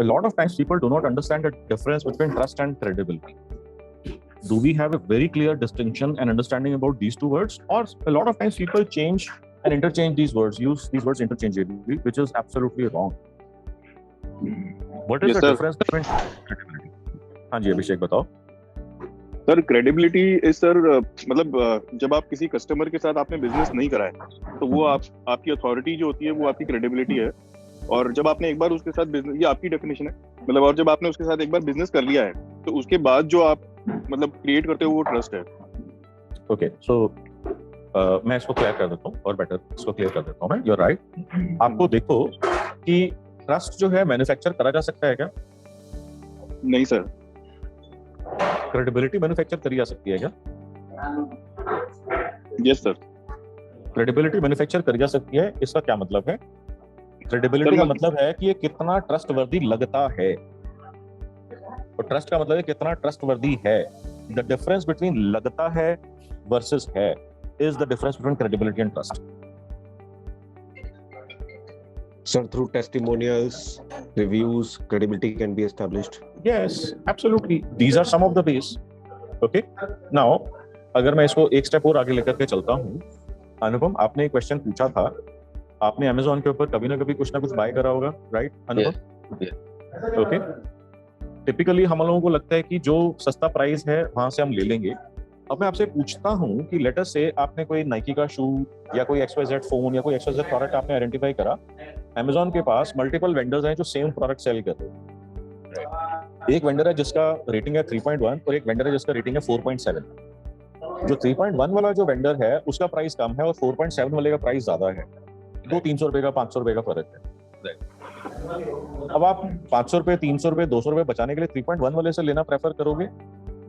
a lot of times people do not understand the difference between trust and credibility. Do we have a very clear distinction and understanding about these two words? Or a lot of times people change and interchange these words, use these words interchangeably, which is absolutely wrong. What is the difference between credibility? हाँ जी अभिषेक बताओ. Sir credibility is sir मतलब जब आप किसी customer के साथ आपने business नहीं करा है तो वो आपकी अथॉरिटी जो होती है वो आपकी क्रेडिबिलिटी है. और जब आपने एक बार उसके साथ बिजनेस, ये आपकी डेफिनेशन है मतलब, और जब आपने उसके साथ एक बार बिजनेस कर लिया है तो उसके बाद जो आप मतलब क्रिएट करते हो वो ट्रस्ट है. ओके सो मैं इसको क्लियर कर देता हूँ और बेटर इसको क्लियर कर देता हूँ मैं. You are right. आपको देखो कि ट्रस्ट जो है मैन्युफैक्चर करा जा सकता है क्या? नहीं सर. क्रेडिबिलिटी मैन्युफैक्चर करी जा सकती है क्या? Yes sir. क्रेडिबिलिटी मैन्युफैक्चर करी जा सकती है. इसका क्या मतलब है? क्रेडिबिलिटी का मतलब है कि ये कितना ट्रस्टवर्दी लगता है, और ट्रस्ट का मतलब है कितना ट्रस्टवर्दी है. द डिफरेंस बिटवीन लगता है वर्सेस है is the difference between credibility and trust. Sir, through testimonials, reviews, credibility can be established. Yes, absolutely. These are some of the ways. Okay. Now, अगर मैं इसको एक स्टेप और आगे लेकर के चलता हूँ, अनुपम आपने एक क्वेश्चन पूछा था, आपने Amazon के ऊपर कभी ना कभी कुछ ना कुछ बाय करा होगा, राइट अनुपम? ओके. टिपिकली हम लोगों को लगता है कि जो सस्ता प्राइस है वहां से हम ले लेंगे. अब मैं आपसे पूछता हूँ कि लेटर से आपने कोई नाइकी का शू या कोई XYZ फोन या कोई XYZ प्रोडक्ट आपने आइडेंटिफाई करा. Amazon के पास मल्टीपल वेंडर्स हैं जो सेम प्रोडक्ट सेल कर रहे हैं. एक वेंडर है जिसका रेटिंग है 3.1 और एक वेंडर है जिसका रेटिंग है 4.7. जो 3.1 वाला जो वेंडर है उसका प्राइस कम है और 4.7 वाले का प्राइस ज्यादा है. 200-300 रुपए का 500 रुपए का फर्क है. अब आप 500 रुपए 300 रुपए 200 रुपए बचाने के लिए 3.1 वाले से लेना प्रेफर करोगे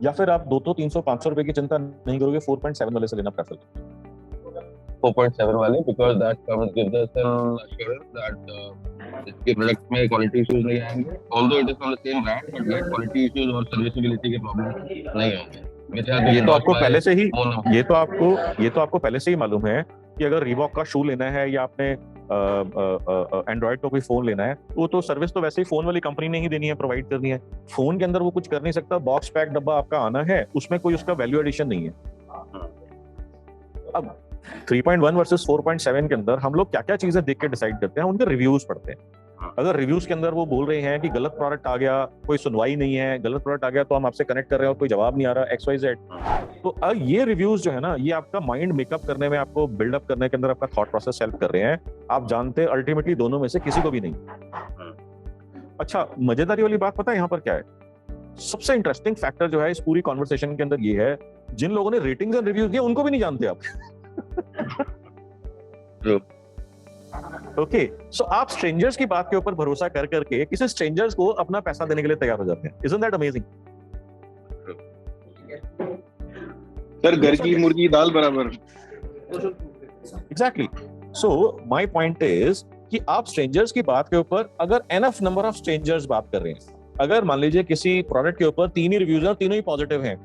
या फिर आप 200-300-500 रुपए की चिंता नहीं करोगे 4.7 वाले से लेना प्रेफर करोगे? 4.7 वाले, because that comes gives us an assurance that इसके प्रोडक्ट में क्वालिटी इश्यूज नहीं आएंगे. Although it is from the same brand, but yet quality issues और सर्विसिबिलिटी के प्रॉब्लम नहीं होंगे. ये तो आपको पहले से ही ये तो आपको पहले से ही मालूम है कि अगर रीबॉक का शू लेना है या आपने एंड्रॉइड का कोई फोन लेना है वो तो सर्विस तो वैसे ही फोन वाली कंपनी ने ही देनी है, प्रोवाइड करनी है. फोन के अंदर वो कुछ कर नहीं सकता. बॉक्स पैक डब्बा आपका आना है, उसमें कोई उसका वैल्यू एडिशन नहीं है. अब 3.1 वर्सेस 4.7 के अंदर हम लोग क्या क्या चीजें देख के डिसाइड करते हैं? उनके रिव्यूज पढ़ते हैं. अगर रिव्यूज के अंदर वो बोल रहे हैं कि गलत प्रोडक्ट आ गया, कोई सुनवाई नहीं है, गलत प्रोडक्ट आ गया तो हम आपसे कनेक्ट कर रहे हैं और कोई जवाब नहीं आ रहा XYZ, तो अब ये रिव्यूज जो है ना ये आपका माइंड मेकअप करने में, आपको बिल्डअप करने के अंदर आपका थॉट प्रोसेस हेल्प कर रहे हैं. आप जानते हैं अल्टीमेटली दोनों में से किसी को भी नहीं. अच्छा, मजेदारी वाली बात पता है यहाँ पर क्या है? सबसे इंटरेस्टिंग फैक्टर जो है इस पूरी कॉन्वर्सेशन के अंदर ये है, जिन लोगों ने रेटिंग्स एंड रिव्यूज दिए उनको भी नहीं जानते आप. ओके, सो आप स्ट्रेंजर्स की बात के ऊपर भरोसा कर करके किसी स्ट्रेंजर्स को अपना पैसा देने के लिए तैयार हो जाते हैं. Isn't that amazing? सर घर की मुर्गी दाल बराबर. Exactly. So my point is कि आप स्ट्रेंजर्स की बात के ऊपर अगर एनफ नंबर ऑफ स्ट्रेंजर्स बात कर रहे हैं, अगर मान लीजिए किसी प्रोडक्ट के ऊपर 3 ही रिव्यूज हैं, तीनों ही पॉजिटिव हैं,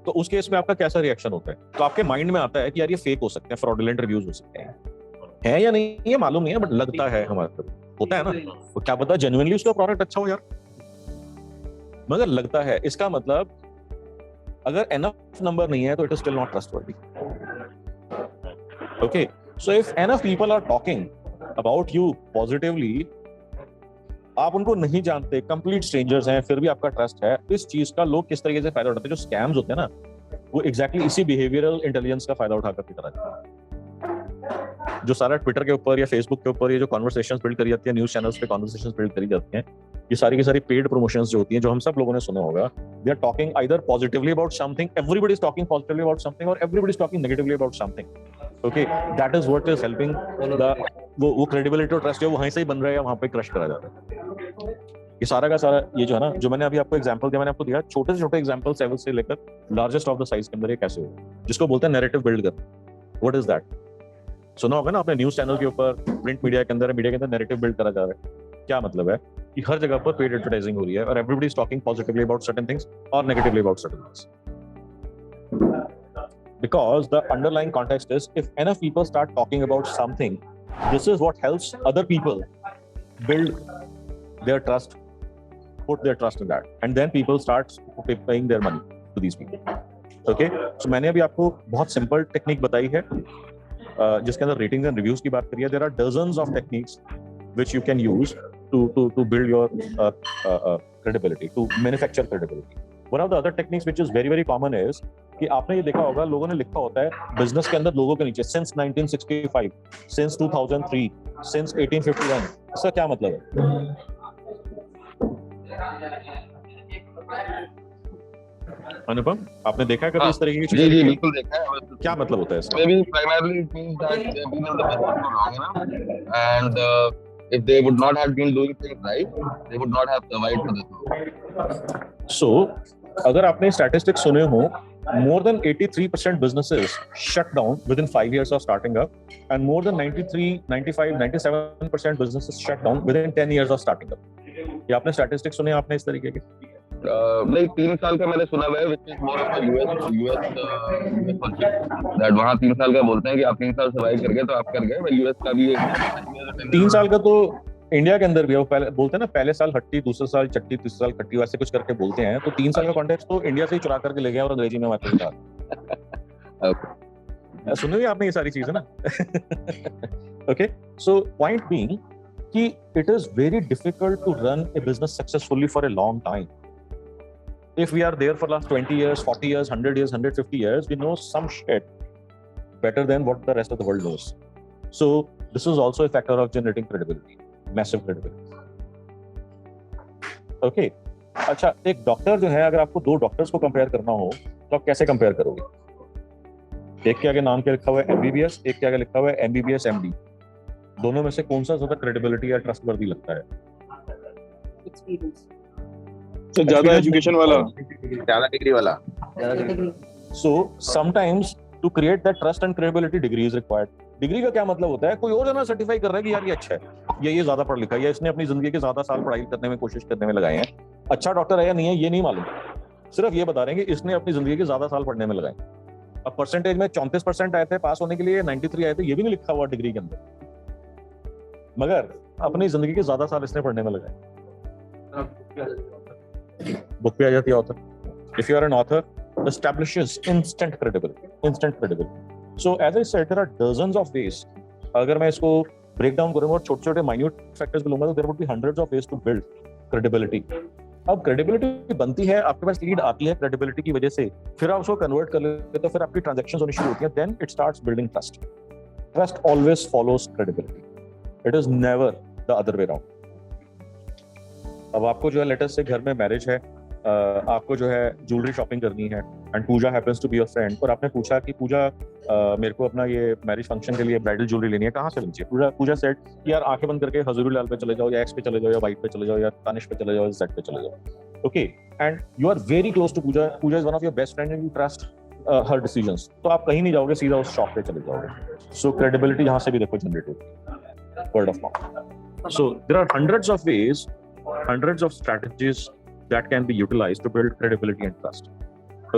तो उस केस में आपका कैसा रिएक्शन होता है? तो आपके माइंड में आता है कि यार ये फेक हो सकते हैं, फ्रॉडुलेंट रिव्यूज हो सकते हैं, है या नहीं ये मालूम नहीं है, बट लगता है हमारे को. होता है ना, तो क्या पता जेन्युइनली उसका प्रोडक्ट अच्छा हो यार, मगर लगता है. इसका मतलब अगर एनफ नंबर नहीं है तो it is still not trustworthy. Okay, so if enough people are talking about you positively, आप उनको नहीं जानते, कंप्लीट स्ट्रेंजर्स हैं, फिर भी आपका ट्रस्ट है. इस चीज का लोग किस तरीके से फायदा उठाते हैं? जो स्कैम्स होते हैं ना, वो एग्जैक्टली इसी बिहेवियरल इंटेलिजेंस का फायदा उठाकर की तरह जो सारा ट्विटर के ऊपर या फेसबुक के ऊपर ये जो कॉन्वर्सेशंस बिल्ड करी जाती है, न्यूज चैनल्स पे कॉन्वर्सेशंस बिल्ड करी जाती हैं, ये सारी की सारी पेड प्रमोशंस जो होती हैं, जो हम सब लोगों ने सुना होगा. They are talking either positively about something, everybody is talking positively about something, और everybody is talking negatively about something. Okay, that is what is helping the वो क्रेडिबिलिटी और ट्रस्ट जो वहीं से ही बन रहा है, वहां पे क्रश करा जाता है. ये सारा का सारा ये जो है ना, जो मैंने अभी आपको एग्जांपल दिया, मैंने आपको दिया छोटे से छोटे एग्जांपल लेवल से लेकर लार्जेस्ट ऑफ द साइज के अंदर ये कैसे हो, जिसको बोलते हैं नैरेटिव बिल्ड कर. What is that? सुना होगा ना आपने, न्यूज चैनल के ऊपर, प्रिंट मीडिया के अंदर नैरेटिव बिल्ड करा जा रहा है. क्या मतलब है कि हर जगह पर पेड एडवर्टाइजिंग हो रही है और everybody is talking positively about certain things और negatively about certain things. Because the underlying context is, if enough people start talking about something, this is what helps other people build their trust, put their trust in that, and then people start paying their money to these people. Okay, so मैंने अभी आपको बहुत simple technique बताई है जिसके अंदर ratings and reviews की बात करी है. There are dozens of techniques which you can use to build your credibility, to manufacture credibility. One of the other techniques which is very very common is कि आपने ये देखा होगा, लोगों ने लिखा होता है बिजनेस के अंदर लोगों के नीचे since 1965, since 2003, since 1851. इसका क्या मतलब है? अनुपम, आपने देखा है कभी इस तरीके की चीजें? जी बिल्कुल देखा है. क्या मतलब होता है इसका? Maybe primarily it means that they've been in the business for long enough, and if they would not have been doing things right, they would not have survived for this long. So, अगर आपने statistics सुने हो, more than 83% businesses shut down within 5 years of starting up, and more than 93, 95, 97% businesses shut down within 10 years of starting up. ये आपने statistics सुने आपने इस तरीके के? नहीं, 3 साल का मैंने सुना हुआ है, which is more of a US concept. That वहाँ 3 साल का बोलते हैं कि आप 3 साल सर्वाइव कर गए तो आप कर गए. US का भी 3 साल का तो इंडिया के अंदर भी है. वो पहले बोलते हैं ना, पहले साल हट्टी, दूसरे साल चट्टी, तीसरे साल खट्टी, वैसे कुछ करके बोलते हैं. तो 3 साल का कॉन्टेक्स्ट तो इंडिया से ही चुरा करके ले गया और अंग्रेजी में बात करता. सुने भी आपने ये सारी चीजें ना? ओके, सो पॉइंट बीइंग कि it is very difficult to run a business successfully for a long time. If we are there for last 20 years, 40 years, 100 years, 150 years, we know some shit better than what the rest of the world knows. So this is also a factor of generating credibility, massive credibility. Okay. अच्छा, एक doctor जो है, अगर आपको 2 doctors को compare करना हो तो आप कैसे कंपेयर करोगे? एक के आगे नाम क्या लिखा हुआ है? MBBS, एक के आगे लिखा हुआ है MBBS MD. दोनों में से कौन सा ज्यादा क्रेडिबिलिटी या ट्रस्टवर्दी लगता है? Experience. तो ज्यादा एजुकेशन वाला, ज्यादा डिग्री वाला. So sometimes to create that trust and credibility, degree is required. Degree का क्या मतलब होता है? कोई और जना सर्टिफाई कर रहा है कि यार ये अच्छा है, ये ज्यादा पढ़ा लिखा है, या इसने अपनी जिंदगी के ज्यादा साल पढ़ाई करने में, कोशिश करने में लगाए हैं. अच्छा डॉक्टर है या नहीं है ये नहीं मालूम, सिर्फ ये बता रहे हैं कि इसने अपनी जिंदगी के ज्यादा साल पढ़ने में लगाए. अब परसेंटेज में 34% आए थे पास होने के लिए, 93 आए थे, ये भी नहीं लिखा हुआ डिग्री के अंदर, मगर अपनी जिंदगी के ज्यादा साल इसने पढ़ने में लगाए. बुक पे आ जाती है author. If you are an author, establishes instant credibility. So as I said, there are dozens of ways. अगर मैं इसको break down करूंगा और छोटे-छोटे minute factors बोलूंगा तो there would be hundreds of ways to build credibility. अब credibility बनती है, आपके पास lead आती है credibility की वजह से, फिर आप उसको convert कर लेते हो, फिर आपकी transactions होनी शुरू होती हैं, then it starts building trust. Trust always follows credibility. It is never the other way around. अब आपको जो है लेटेस्ट से घर में मैरिज है, आपको जो है ज्वेलरी शॉपिंग करनी है, and Puja happens to be your friend, और आपने पूछा कि पूजा मेरे को अपना ये मैरिज फंक्शन के लिए ब्राइडल ज्वेलरी लेनी है, कहाँ से लेनी चाहिए? पूजा सेट यार आंखें बंद करके हजूरुलाल पे चले जाओ, या एक्स पे चले जाओ, या वाइट पे चले जाओ, या तानिश पे चले जाओ, या जेड पे चले जाओ. Okay, and you are very close to Puja is one of your best friend and you trust her decisions, तो आप कहीं नहीं जाओगे, सीधा उस शॉप पे चले जाओगे. सो क्रेडिबिलिटी यहाँ से भी देखो जनरेट होती है, word of mouth. So there are hundreds of ways, hundreds of strategies that can be utilized to build credibility and trust.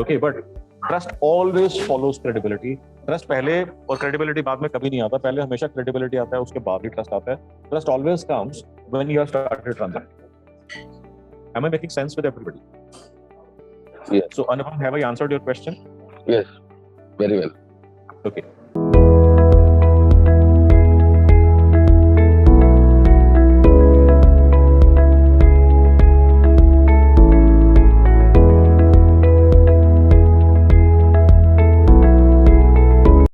Okay, but trust always follows credibility. Trust पहले और credibility बाद में कभी नहीं आता. पहले हमेशा credibility आता है, उसके बाद ही trust आता है. Trust always comes when you have started transacting. Am I making sense with everybody? Yes. So Anupam, have I answered your question? Yes, very well. Okay.